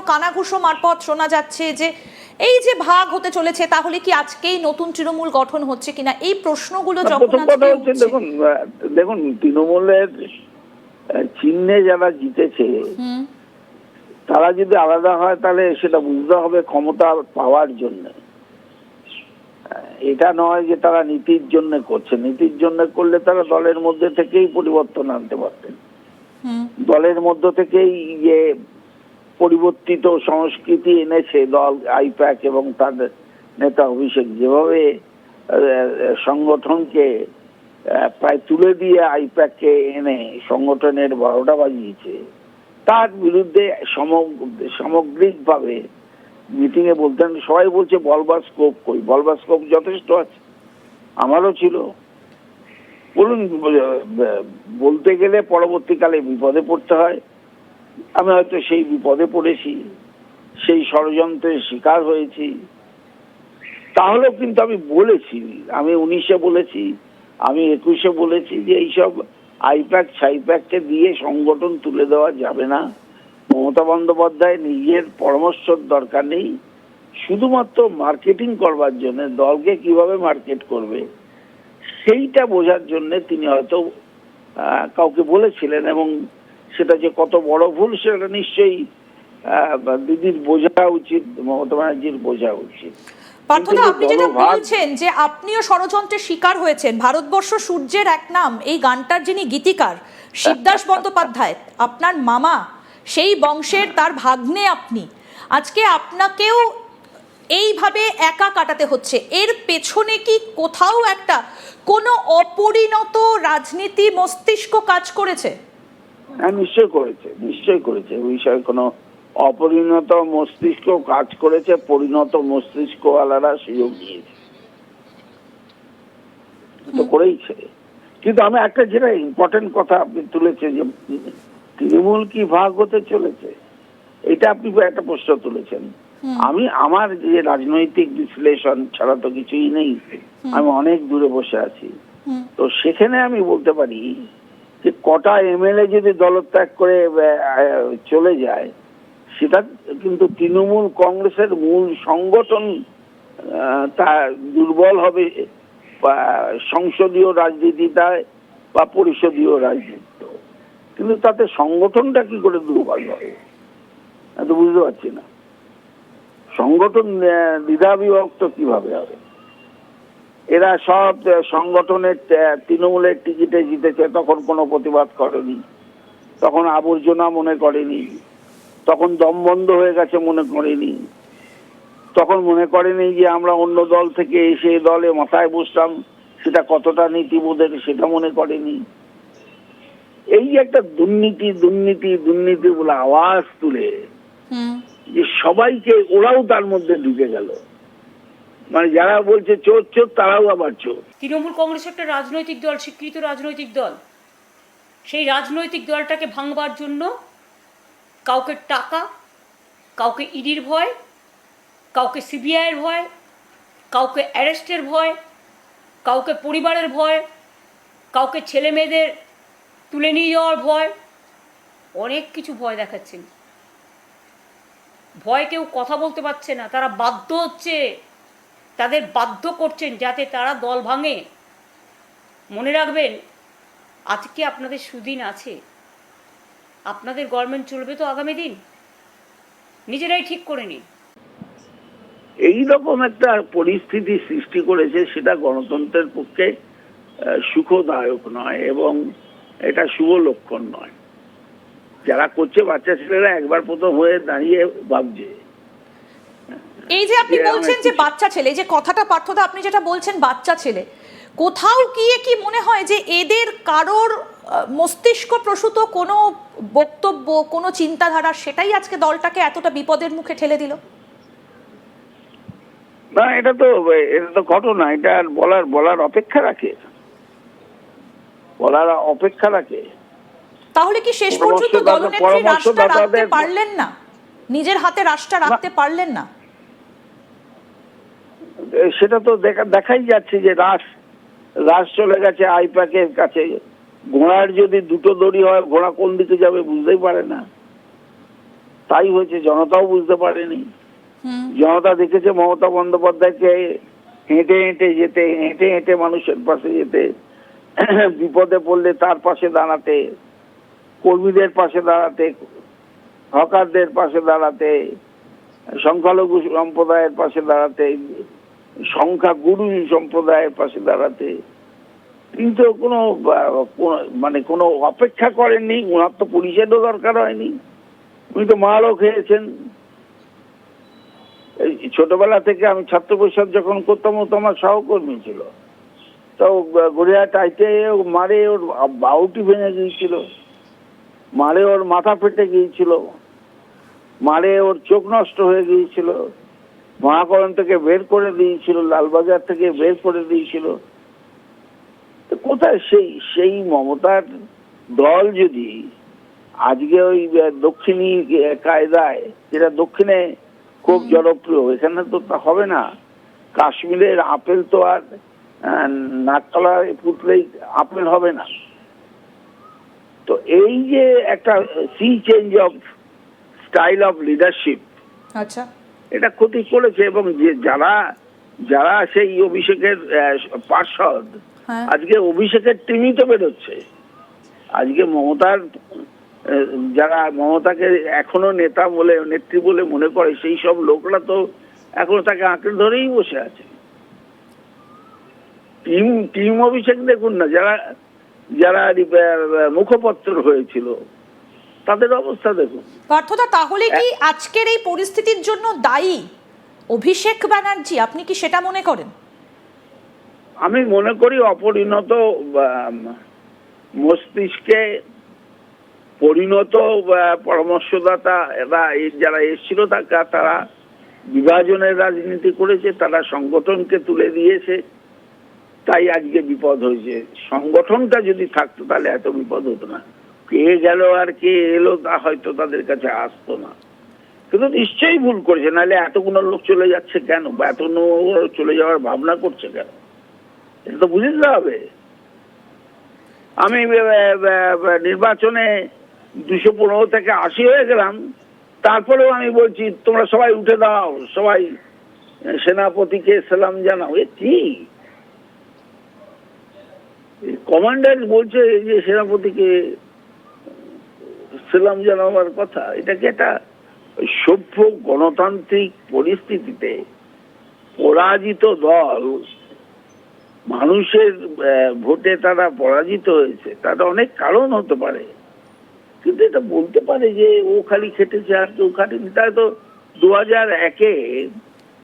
কানাঘুষো মারফত শোনা যাচ্ছে যে এই যে ভাগ হতে চলেছে, তাহলে কি আজকেই নতুন তৃণমূল গঠন হচ্ছে কিনা, এই প্রশ্নগুলো যখন প্রথম কথা আজকে হচ্ছে, উঠছে। দেখুন তৃণমূলের চিহ্নে যারা জিতেছে তারা যদি আলাদা হয় তাহলে সেটা বুঝতে হবে ক্ষমতা পাওয়ার জন্য। এটা নয় যে তারা নীতির জন্য করছে। নীতির জন্য করলে তারা দলের মধ্যে থেকেই পরিবর্তন আনতে পারতেন। দলের মধ্য থেকেই যে পরিবর্তিত সংস্কৃতি এনেছে দল আইপ্যাক এবং তাদের নেতা অভিষেক, যেভাবে সংগঠনকে প্রায় তুলে দিয়ে আইপ্যাককে এনে সংগঠনের 12টা বাজিয়েছে, তার বিরুদ্ধে সামগ্রিকভাবে মিটিং এ বলতেন, সবাই বলছে বলবার স্কোপ কই, বলবার স্কোপ যথেষ্ট আছে, আমারও ছিল। বলুন, বলতে গেলে পরবর্তীকালে বিপদে পড়তে হয়। আমি হয়তো সেই বিপদে পড়েছি, সেই ষড়যন্ত্রের শিকার হয়েছি। তাহলেও কিন্তু আমি বলেছি, আমি 19-এ বলেছি, আমি 21-এ বলেছি যে এইসব আইপ্যাক ছাইপ্যাককে দিয়ে সংগঠন তুলে দেওয়া যাবে না। মমতা বন্দ্যোপাধ্যায় নিজের পরামর্শের দরকার নেই, শুধুমাত্র মার্কেটিং করবার জন্য, দলকে কিভাবে মার্কেট করবে সেইটা বোঝার জন্য তিনি হয়তো কাউকে বলেছিলেন, এবং সেটা যে কত বড় ভুল সেটা নিশ্চয়ই দিদির বোঝা উচিত, মমতা ব্যানার্জির বোঝা উচিত। পার্থদা, আপনি যেটা বলছেন যে আপনিও ষড়যন্ত্রের শিকার হয়েছেন, ভারতবর্ষ সূর্যের এক নাম, এই গানটার যিনি গীতিকার শিবদাস বন্দ্যোপাধ্যায় আপনার মামা, সেই বংশের তার ভাগ্নে আপনি, আজকে আপনাকেও এইভাবে একা কাটাতে হচ্ছে। এর পেছনে কি কোথাও একটা কোনো অপরিণত রাজনীতি মস্তিষ্ক কাজ করেছে? হ্যাঁ, নিশ্চয় করেছে, নিশ্চয় করেছে। ওই বিষয়ে কোনো অপরিণত মস্তিষ্ক কাজ করেছে, পরিণত মস্তিষ্কওয়ালারা সুযোগ নিয়েছে, তো করেইছে। কিন্তু আমি একটা যেটা ইম্পর্টেন্ট কথা আপনি তুলেছেন যে তৃণমূল কি ভাগ হতে চলেছে, এটা আপনি একটা প্রশ্ন তুলেছেন। আমি আমার যে রাজনৈতিক বিশ্লেষণ ছাড়া তো কিছুই নেই, আমি অনেক দূরে বসে আছি। তো সেখানে আমি বলতে পারি যে কটা এমএলএ যদি দলত্যাগ করে চলে যায়, সেটা কিন্তু তৃণমূল কংগ্রেসের মূল সংগঠন তা দুর্বল হবে, সংসদীয় রাজনীতিটায় বা পরিষদীয় রাজনীতি, কিন্তু তাতে সংগঠনটা কি করে দুর্বল হবে তো বুঝতে পারছি না। সংগঠন দ্বিধা বিভক্ত কিভাবে হবে? এরা সব সংগঠনের তৃণমূলের টিকিটে জিতেছে, তখন কোনো প্রতিবাদ করেনি, তখন আবর্জনা মনে করেনি, তখন দম বন্ধ হয়ে গেছে মনে করেনি, তখন মনে করেনি যে আমরা অন্য দল থেকে এসে দলে মাথায় বসতাম, সেটা কতটা নীতিবোধের সেটা মনে করেনি। এই একটা দুর্নীতি দুর্নীতি দুর্নীতি বলে আওয়াজ তুলে যে সবাইকে, ওরাও তার মধ্যে ঢুকে গেল, মানে যারা বলছে চোর চোর তারাও আবার চোর। তৃণমূল কংগ্রেস একটা রাজনৈতিক দল, স্বীকৃত রাজনৈতিক দল। সেই রাজনৈতিক দলটাকে ভাঙবার জন্য কাউকে টাকা, কাউকে ইডির ভয়, কাউকে সিবিআইয়ের ভয়, কাউকে অ্যারেস্টের ভয়, কাউকে পরিবারের ভয়, কাউকে ছেলে মেয়েদের তুলে নিয়ে যাওয়ার ভয়, অনেক কিছু ভয় দেখাচ্ছেন। ভয় কেউ কথা বলতে পারছে না, তারা বাধ্য হচ্ছে, তাদের বাধ্য করছেন যাতে তারা দল ভাঙে। মনে রাখবেন, আজকে আপনাদের সুদিন আছে, আপনাদের গভর্নমেন্ট চলবে তো আগামী দিন, নিজেরাই ঠিক করে নিন। এইরকম একটা পরিস্থিতি সৃষ্টি করেছে, সেটা গণতন্ত্রের পক্ষে সুখদায়ক নয় এবং এটা শুভ লক্ষণ নয়। যারা করছে বাচ্চা ছেলেরা একবার প্রথম হয়ে দাঁড়িয়ে ভাবছে। এই যে আপনি বলছেন যে বাচ্চা ছেলে, যে কথাটা পার্থদা আপনি যেটা বলছেন বাচ্চা ছেলে, কোথাও গিয়ে কি মনে হয় যে এদের কারোর মস্তিষ্ক প্রসূত কোনো বক্তব্য, কোনো চিন্তাধারা, সেটাই আজকে দলটাকে এতটা বিপদের মুখে ঠেলে দিল? না, এটা তো ঘটনা, এটা বলার অপেক্ষা রাখে, বলার অপেক্ষা রাখে। তাহলে কি শেষ পর্যন্ত দলনেত্রী রাষ্ট্রটা রাখতে পারলেন না, নিজের হাতে রাষ্ট্রটা রাখতে পারলেন না? সেটা তো দেখাই যাচ্ছে যে রাশ চলে গেছে আইপ্যাকের কাছে। ঘোড়ার যদি দুটো দড়ি হয়, ঘোড়া কোন দিকে যাবে বুঝতেই পারে না। তাই হয়েছে, জনতাও বুঝতে পারেনি। জনতা দেখেছে মমতা বন্দ্যোপাধ্যায়কে হেঁটে হেঁটে যেতে, হেঁটে হেঁটে মানুষের পাশে যেতে, বিপদে পড়লে তার পাশে দাঁড়াতে, কর্মীদের পাশে দাঁড়াতে, হকারদের পাশে দাঁড়াতে, সংখ্যালঘু সম্প্রদায়ের পাশে দাঁড়াতে, সংখ্যাগুরু সম্প্রদায়ের পাশে দাঁড়াতে। কিন্তু মানে কোনো অপেক্ষা করেননি। ওনার তো পুলিশেরও দরকার হয়নি, উনি তো মালও খেয়েছেন। এই ছোটবেলা থেকে আমি ছাত্র পরিষদ যখন করতাম, ও তো আমার সহকর্মী ছিল। তো গড়িয়াহাট আইতে মারে ওর বাউটি ভেঙে গিয়েছিল, মারে ওর মাথা ফেটে গিয়েছিল, মারে ওর চোখ নষ্ট হয়ে গিয়েছিল, মহাকরণ থেকে বের করে দিয়েছিল, লালবাজার থেকে বের করে দিয়েছিল। তো কোথায় সেই মমতার দল যদি আজকে ওই দক্ষিণী কায়দায়, যেটা দক্ষিণে খুব জনপ্রিয়, এখানে তো তা হবে না। কাশ্মীরের আপেল তো আর নাকতলায় পুতলেই আপেল হবে না। তো এই যে একটা sea change of style of leadership, আচ্ছা, এটা ক্ষতি করেছে। এবং যে যারা সেই অভিষেকের পার্ষদ, আজকে অভিষেকের টিমই তো বেরোচ্ছে। আজকে মমতার যারা মমতাকে এখনো নেতা বলে, নেত্রী বলে মনে করে, সেই সব লোকরা তো এখনো তাকে আঁকড়ে ধরেই বসে আছে। টিম অভিষেক দেখুন না, যারা মুখপত্র হয়েছিল তাদের অবস্থা দেখুন। পার্থদা, তাহলে কি আজকের এই পরিস্থিতির জন্য দায়ী অভিষেক ব্যানার্জি? আপনি কি সেটা মনে করেন? আমি মনে করি অপরিণত মস্তিষ্কে পরিণত পরামর্শদাতা যারা এসেছিল, তারা বিভাজনের রাজনীতি করেছে, তারা সংগঠনকে তুলে দিয়েছে, তাই আজকে বিপদ হয়েছে। সংগঠনটা যদি থাকতো তাহলে এত বিপদ হতো না। কে গেল আর কে এলো তা হয়তো তাদের কাছে আসতো না। কিন্তু নিশ্চয়ই ভুল করেছে, নাহলে এতগুলো লোক চলে যাচ্ছে কেন, বা এত চলে যাওয়ার ভাবনা করছে কেন, এটা তো বুঝতে হবে। আমি নির্বাচনে 215 থেকে 80 হয়ে গেলাম, তারপরেও আমি বলছি তোমরা সবাই উঠে দাও, সবাই সেনাপতিকে সালাম জানাও। এ কি কমান্ডার বলছে যে সেনাপতিকে সালাম জানাবার কথা? এটা কি একটা সভ্য গণতান্ত্রিক পরিস্থিতিতে পরাজিত দল, মানুষের ভোটে তারা পরাজিত হয়েছে, তার অনেক কারণ হতে পারে, কিন্তু এটা বলতে পারে যে ও খালি খেটেছে আর কেউ খাটেনি? তাই তো 2001-এ